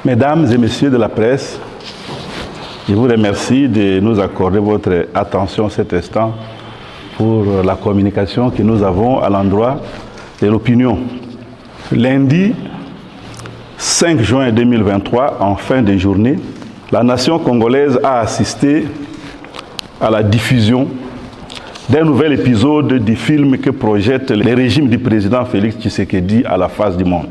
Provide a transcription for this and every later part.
Mesdames et messieurs de la presse, je vous remercie de nous accorder votre attention cet instant pour la communication que nous avons à l'endroit de l'opinion. Lundi 5 juin 2023, en fin de journée, la nation congolaise a assisté à la diffusion d'un nouvel épisode du film que projette le régime du président Félix Tshisekedi à la face du monde.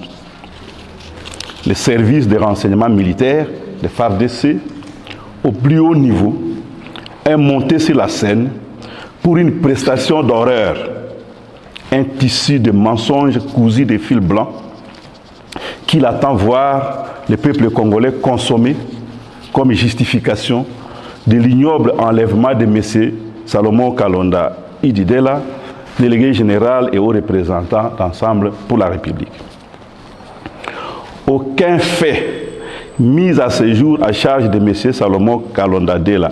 Les services de renseignement militaire, les FARDC, au plus haut niveau, est monté sur la scène pour une prestation d'horreur, un tissu de mensonges cousus de fils blancs qu'il attend voir le peuple congolais consommer comme justification de l'ignoble enlèvement de M. Salomon Kalonda Ididela, délégué général et haut représentant d'Ensemble pour la République. Aucun fait mis à ce jour à charge de M. Salomon Kalonda Ididela,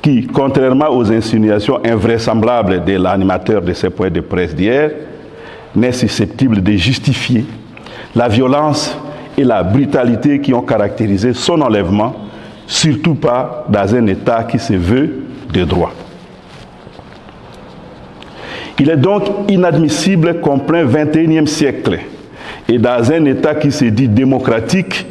qui, contrairement aux insinuations invraisemblables de l'animateur de ce point de presse d'hier, n'est susceptible de justifier la violence et la brutalité qui ont caractérisé son enlèvement, surtout pas dans un État qui se veut de droit. Il est donc inadmissible qu'en plein XXIe siècle et dans un État qui se dit démocratique,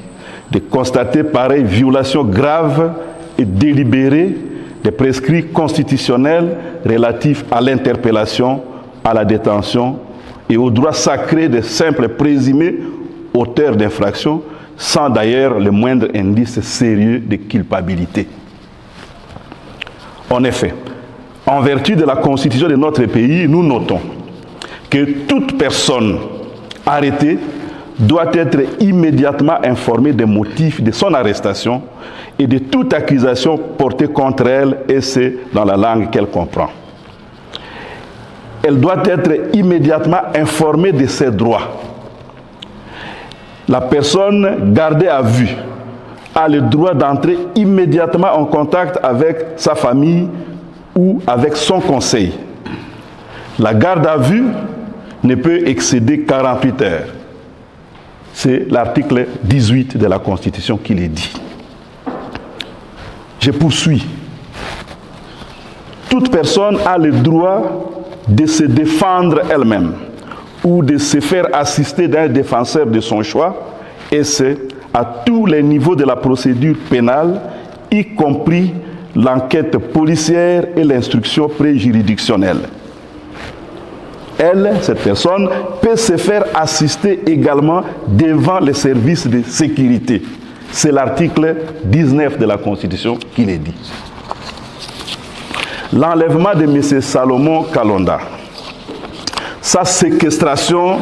de constater pareille violation grave et délibérée des prescrits constitutionnels relatifs à l'interpellation, à la détention et au droit sacré des simples présumés auteurs d'infractions, sans d'ailleurs le moindre indice sérieux de culpabilité. En effet, en vertu de la constitution de notre pays, nous notons que toute personne arrêtée doit être immédiatement informée des motifs de son arrestation et de toute accusation portée contre elle, et c'est dans la langue qu'elle comprend. Elle doit être immédiatement informée de ses droits. La personne gardée à vue a le droit d'entrer immédiatement en contact avec sa famille ou avec son conseil. La garde à vue ne peut excéder 48 heures. C'est l'article 18 de la Constitution qui le dit. Je poursuis. Toute personne a le droit de se défendre elle-même ou de se faire assister d'un défenseur de son choix, et c'est à tous les niveaux de la procédure pénale, y compris l'enquête policière et l'instruction préjuridictionnelle. Elle, cette personne, peut se faire assister également devant les services de sécurité. C'est l'article 19 de la Constitution qui le dit. L'enlèvement de M. Salomon Kalonda, sa séquestration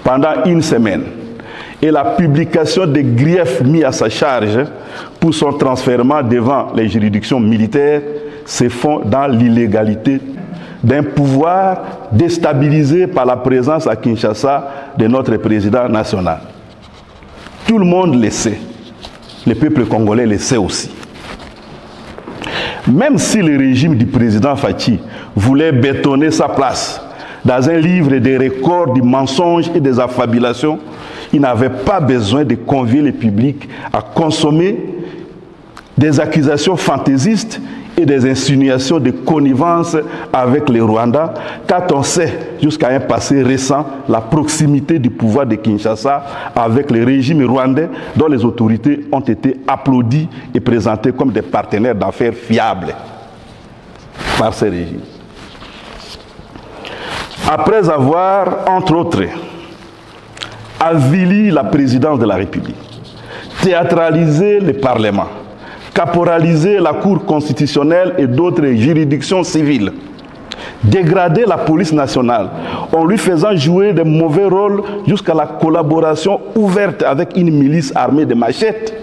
pendant une semaine et la publication des griefs mis à sa charge pour son transfèrement devant les juridictions militaires se font dans l'illégalité d'un pouvoir déstabilisé par la présence à Kinshasa de notre président national. Tout le monde le sait. Le peuple congolais le sait aussi. Même si le régime du président Fachi voulait bétonner sa place dans un livre des records du mensonge et des affabulations, il n'avait pas besoin de convier le public à consommer des accusations fantaisistes et des insinuations de connivence avec les Rwandais, quand on sait jusqu'à un passé récent la proximité du pouvoir de Kinshasa avec le régime rwandais, dont les autorités ont été applaudies et présentées comme des partenaires d'affaires fiables par ces régimes. Après avoir, entre autres, avili la présidence de la République, théâtralisé le Parlement, caporaliser la Cour constitutionnelle et d'autres juridictions civiles, dégrader la police nationale en lui faisant jouer de mauvais rôles jusqu'à la collaboration ouverte avec une milice armée de machettes,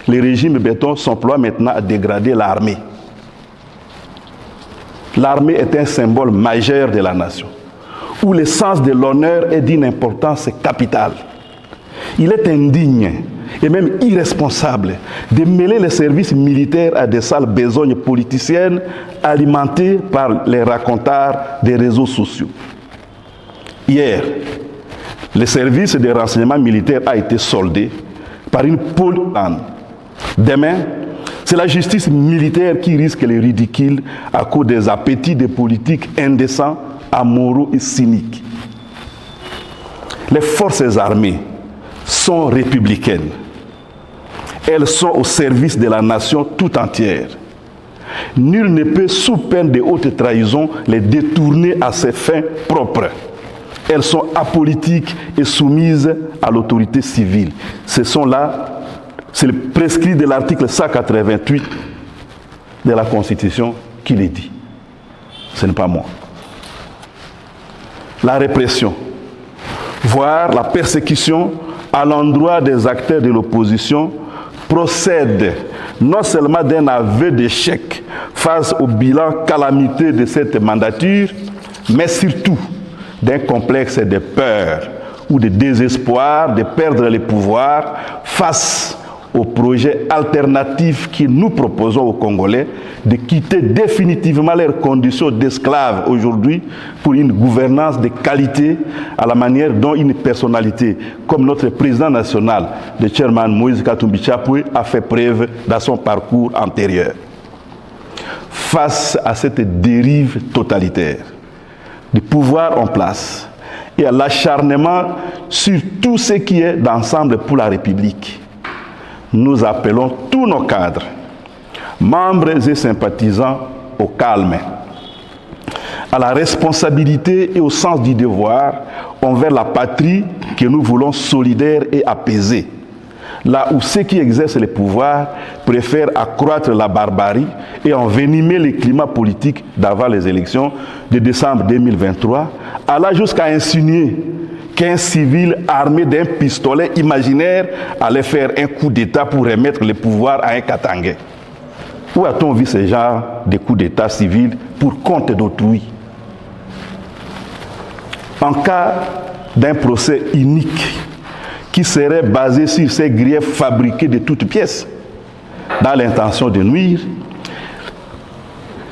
le régime béton s'emploie maintenant à dégrader l'armée. L'armée est un symbole majeur de la nation, où le sens de l'honneur est d'une importance capitale. Il est indigne et même irresponsable de mêler les services militaires à des sales besognes politiciennes alimentées par les racontars des réseaux sociaux. Hier, le service de renseignement militaire a été soldé par une pôle. Demain, c'est la justice militaire qui risque le ridicule à cause des appétits des politiques indécents, amoureux et cyniques. Les forces armées sont républicaines. Elles sont au service de la nation tout entière. Nul ne peut, sous peine de haute trahison, les détourner à ses fins propres. Elles sont apolitiques et soumises à l'autorité civile. C'est le prescrit de l'article 188 de la Constitution qui le dit. Ce n'est pas moi. La répression, voire la persécution à l'endroit des acteurs de l'opposition procède non seulement d'un aveu d'échec face au bilan calamiteux de cette mandature, mais surtout d'un complexe de peur ou de désespoir de perdre le pouvoir face au projet alternatif que nous proposons aux Congolais de quitter définitivement leurs conditions d'esclaves aujourd'hui pour une gouvernance de qualité à la manière dont une personnalité comme notre président national, le chairman Moïse Katumbi Chapwe, a fait preuve dans son parcours antérieur. Face à cette dérive totalitaire du pouvoir en place et à l'acharnement sur tout ce qui est d'ensemble pour la République, nous appelons tous nos cadres, membres et sympathisants au calme, à la responsabilité et au sens du devoir envers la patrie que nous voulons solidaire et apaisée. Là où ceux qui exercent le pouvoir préfèrent accroître la barbarie et envenimer le climat politique d'avant les élections de décembre 2023, allant jusqu'à insinuer qu'un civil armé d'un pistolet imaginaire allait faire un coup d'État pour remettre le pouvoir à un Katangais. Où a-t-on vu ce genre de coups d'État civil pour compte d'autrui? En cas d'un procès unique qui serait basé sur ces griefs fabriqués de toutes pièces, dans l'intention de nuire,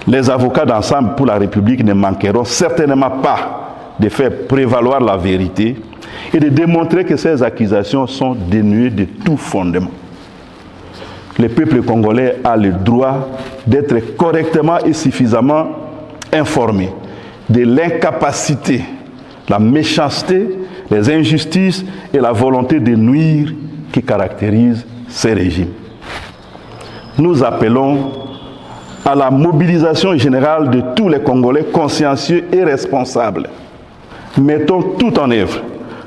les avocats d'ensemble pour la République ne manqueront certainement pas de faire prévaloir la vérité et de démontrer que ces accusations sont dénuées de tout fondement. Le peuple congolais a le droit d'être correctement et suffisamment informé de l'incapacité, la méchanceté, les injustices et la volonté de nuire qui caractérisent ces régimes. Nous appelons à la mobilisation générale de tous les Congolais consciencieux et responsables. Mettons tout en œuvre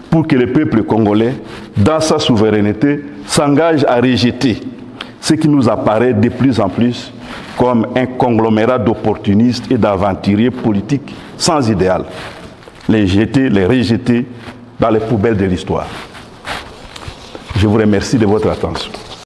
pour que le peuple congolais, dans sa souveraineté, s'engage à rejeter ce qui nous apparaît de plus en plus comme un conglomérat d'opportunistes et d'aventuriers politiques sans idéal. Les rejeter dans les poubelles de l'histoire. Je vous remercie de votre attention.